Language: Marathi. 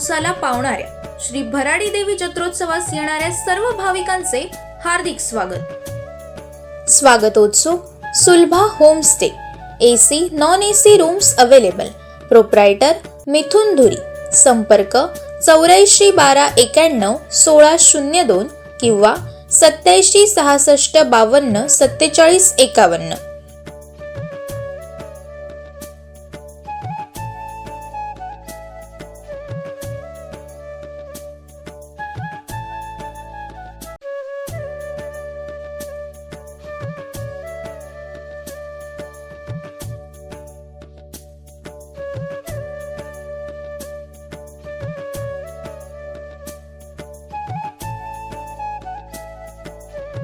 उरुसाला पावणाऱ्या श्री भराडी देवी जत्रोत्सवास येणाऱ्या सर्व भाविकांचे हार्दिक स्वागतोत्सुक Sulabha homestay, AC non AC rooms available. Proprietor Mithun Dhuri. संपर्क 84 12 91 16 02 किंवा 87 66 52 47 51.